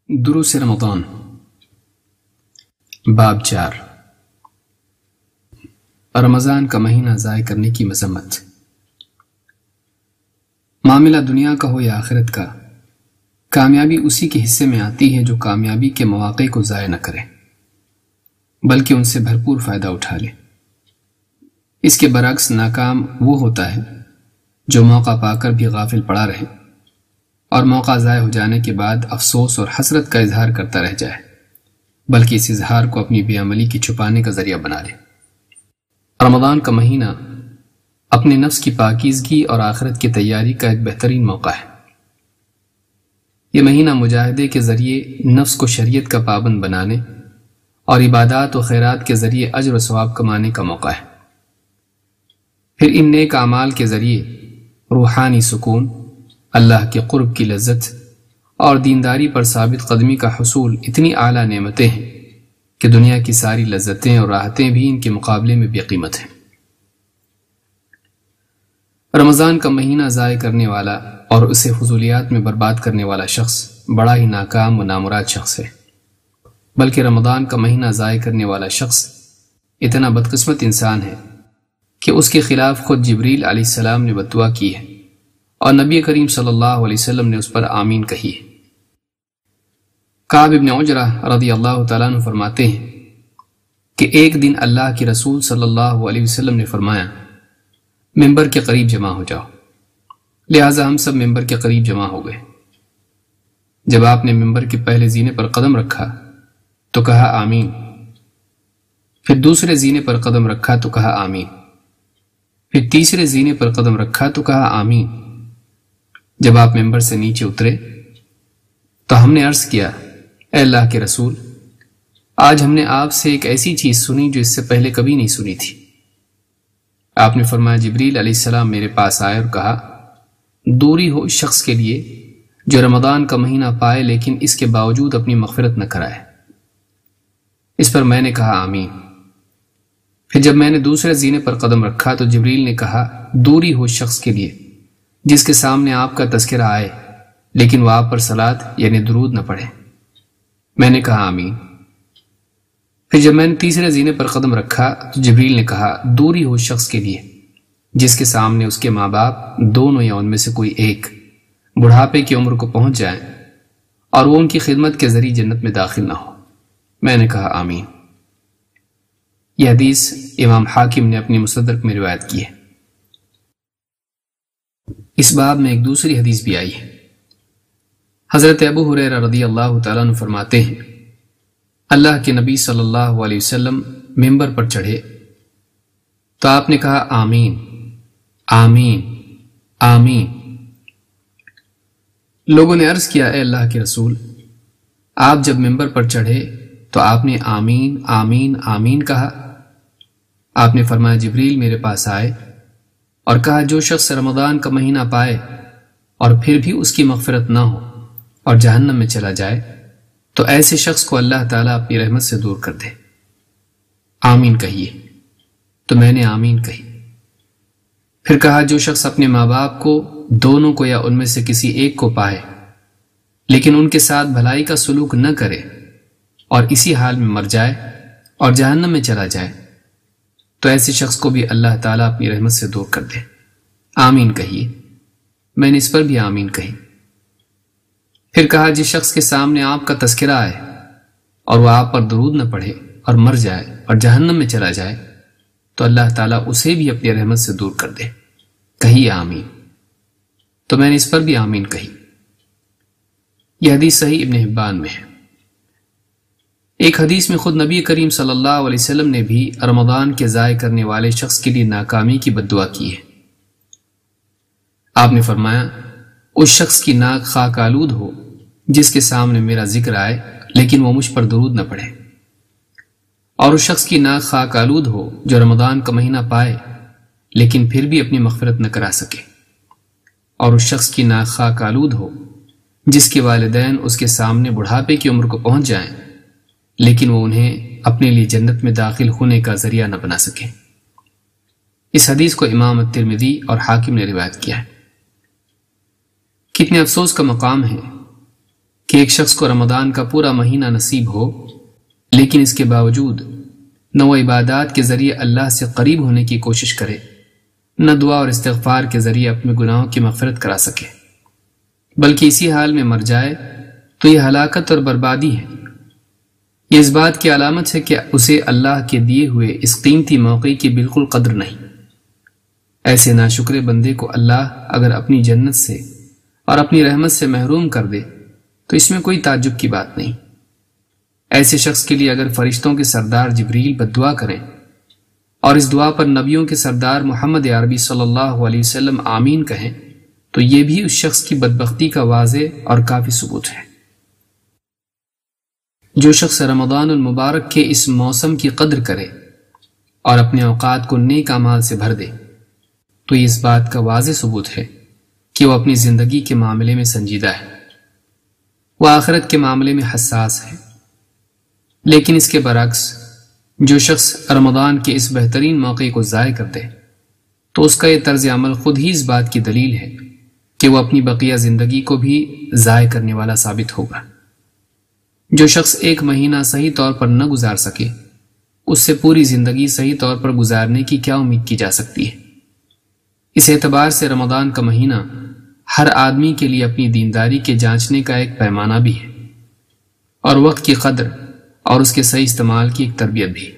دروس رمضان باب 4 رمضان کا مہینہ ضائع کرنے کی مذمت۔ معاملہ دنیا کا ہو یا آخرت کا، کامیابی اسی کے حصے میں آتی ہے جو کامیابی کے مواقع کو ضائع نہ کرے بلکہ ان سے بھرپور فائدہ اٹھا لے۔ اس کے برعکس ناکام وہ ہوتا ہے جو موقع پا کر بھی غافل پڑا رہے اور موقع ضائع ہو جانے کے بعد افسوس اور حسرت کا اظہار کرتا رہ جائے بلکہ اس اظہار کو اپنی بے عملی کی چھپانے کا ذریعہ بنا لے۔ رمضان کا مہینہ اپنے نفس کی پاکیزگی اور آخرت کی تیاری کا ایک بہترین موقع ہے۔ یہ مہینہ مجاہدے کے ذریعے نفس کو شریعت کا پابند بنانے اور عبادات و خیرات کے ذریعے اجر و ثواب کمانے کا موقع ہے۔ پھر ان نیک اعمال کے ذریعے روحانی سکون، اللہ کے قرب کی لذت اور دینداری پر ثابت قدمی کا حصول اتنی اعلیٰ نعمتیں ہیں کہ دنیا کی ساری لذتیں اور راحتیں بھی ان کے مقابلے میں بے قیمت ہیں۔ رمضان کا مہینہ ضائع کرنے والا اور اسے فضولیات میں برباد کرنے والا شخص بڑا ہی ناکام و نامراد شخص ہے، بلکہ رمضان کا مہینہ ضائع کرنے والا شخص اتنا بدقسمت انسان ہے کہ اس کے خلاف خود جبریل علیہ السلام نے بددعا کی ہے اور نبی کریم صلی اللہ علیہ وسلم نے اس پر آمین کہی ہے۔ کعب بن عجرہ رضی اللہ تعالیٰ عنہ فرماتے ہیں کہ ایک دن اللہ کے رسول صلی اللہ علیہ وسلم نے فرمایا، ممبر کے قریب جمع ہو جاؤ۔ لہٰذا ہم سب ممبر کے قریب جمع ہو گئے۔ جب آپ نے ممبر کے پہلے زینے پر قدم رکھا تو کہا آمین، پھر دوسرے زینے پر قدم رکھا تو کہا آمین، پھر تیسرے زینے پر قدم رکھا تو کہا آمین۔ جب آپ ممبر سے نیچے اترے تو ہم نے عرض کیا، اے اللہ کے رسول، آج ہم نے آپ سے ایک ایسی چیز سنی جو اس سے پہلے کبھی نہیں سنی تھی۔ آپ نے فرمایا، جبریل علیہ السلام میرے پاس آئے اور کہا، دوری ہو اس شخص کے لیے جو رمضان کا مہینہ پائے لیکن اس کے باوجود اپنی مغفرت نہ کرائے۔ اس پر میں نے کہا آمین۔ پھر جب میں نے دوسرے زینے پر قدم رکھا تو جبریل نے کہا، دوری ہو اس شخص کے لیے جس کے سامنے آپ کا تذکرہ آئے لیکن وہ آپ پر صلاۃ یعنی درود نہ پڑھے۔ میں نے کہا آمین۔ پھر جب میں نے تیسرے زینے پر قدم رکھا تو جبریل نے کہا، دوری ہو اس شخص کے لیے جس کے سامنے اس کے ماں باپ دونوں یا ان میں سے کوئی ایک بڑھاپے کی عمر کو پہنچ جائیں اور وہ ان کی خدمت کے ذریعے جنت میں داخل نہ ہو۔ میں نے کہا آمین۔ یہ حدیث امام حاکم نے اپنی مستدرک میں روایت کی ہے۔ اس باب میں ایک دوسری حدیث بھی آئی ہے۔ حضرت ابو ہریرہ رضی اللہ تعالیٰ عنہ فرماتے ہیں، اللہ کے نبی صلی اللہ علیہ وسلم ممبر پر چڑھے تو آپ نے کہا آمین آمین آمین۔ لوگوں نے عرض کیا، اے اللہ کے رسول، آپ جب ممبر پر چڑھے تو آپ نے آمین آمین آمین کہا۔ آپ نے فرمایا، جبریل میرے پاس آئے اور کہا، جو شخص رمضان کا مہینہ پائے اور پھر بھی اس کی مغفرت نہ ہو اور جہنم میں چلا جائے تو ایسے شخص کو اللہ تعالیٰ اپنی رحمت سے دور کر دے۔ آمین کہیے۔ تو میں نے آمین کہی۔ پھر کہا، جو شخص اپنے ماں باپ کو دونوں کو یا ان میں سے کسی ایک کو پائے لیکن ان کے ساتھ بھلائی کا سلوک نہ کرے اور اسی حال میں مر جائے اور جہنم میں چلا جائے تو ایسے شخص کو بھی اللہ تعالیٰ اپنی رحمت سے دور کر دے۔ آمین کہیے۔ میں نے اس پر بھی آمین کہی۔ پھر کہا، جس شخص کے سامنے آپ کا تذکرہ آئے اور وہ آپ پر درود نہ پڑھے اور مر جائے اور جہنم میں چلا جائے تو اللہ تعالیٰ اسے بھی اپنی رحمت سے دور کر دے۔ کہیے آمین۔ تو میں نے اس پر بھی آمین کہی۔ یہ حدیث صحیح ابن حبان میں ہے۔ ایک حدیث میں خود نبی کریم صلی اللہ علیہ وسلم نے بھی رمضان کے ضائع کرنے والے شخص کے لیے ناکامی کی بددعا کی ہے۔ آپ نے فرمایا، اس شخص کی ناک خاک آلود ہو جس کے سامنے میرا ذکر آئے لیکن وہ مجھ پر درود نہ پڑھے، اور اس شخص کی ناک خاک آلود ہو جو رمضان کا مہینہ پائے لیکن پھر بھی اپنی مغفرت نہ کرا سکے، اور اس شخص کی ناک خاک آلود ہو جس کے والدین اس کے سامنے بڑھاپے کی عمر کو پہنچ جائیں لیکن وہ انہیں اپنے لیے جنت میں داخل ہونے کا ذریعہ نہ بنا سکے۔ اس حدیث کو امام الترمذی اور حاکم نے روایت کیا ہے۔ کتنے افسوس کا مقام ہے کہ کہ ایک شخص کو رمضان کا پورا مہینہ نصیب ہو، لیکن اس کے باوجود نہ وہ عبادات کے ذریعے اللہ سے قریب ہونے کی کوشش کرے، نہ دعا اور استغفار کے ذریعے اپنے گناہوں کی مغفرت کرا سکے، بلکہ اسی حال میں مر جائے تو یہ ہلاکت اور بربادی ہے۔ یہ اس بات کی علامت ہے کہ اسے اللہ کے دیے ہوئے اس قیمتی موقع کی بالکل قدر نہیں۔ ایسے ناشکرے بندے کو اللہ اگر اپنی جنت سے اور اپنی رحمت سے محروم کر دے تو اس میں کوئی تعجب کی بات نہیں۔ ایسے شخص کے لیے اگر فرشتوں کے سردار جبریل بد دعا کریں اور اس دعا پر نبیوں کے سردار محمد عربی صلی اللہ علیہ وسلم آمین کہیں تو یہ بھی اس شخص کی بدبختی کا واضح اور کافی ثبوت ہے۔ جو شخص رمضان المبارک کے اس موسم کی قدر کرے اور اپنے اوقات کو نیک اعمال سے بھر دے تو یہ اس بات کا واضح ثبوت ہے کہ وہ اپنی زندگی کے معاملے میں سنجیدہ ہے، وہ آخرت کے معاملے میں حساس ہے۔ لیکن اس کے برعکس جو شخص رمضان کے اس بہترین موقع کو ضائع کر دے تو اس کا یہ طرز عمل خود ہی اس بات کی دلیل ہے کہ وہ اپنی بقیہ زندگی کو بھی ضائع کرنے والا ثابت ہوگا۔ جو شخص ایک مہینہ صحیح طور پر نہ گزار سکے، اس سے پوری زندگی صحیح طور پر گزارنے کی کیا امید کی جا سکتی ہے؟ اس اعتبار سے رمضان کا مہینہ ہر آدمی کے لیے اپنی دینداری کے جانچنے کا ایک پیمانہ بھی ہے، اور وقت کی قدر اور اس کے صحیح استعمال کی ایک تربیت بھی۔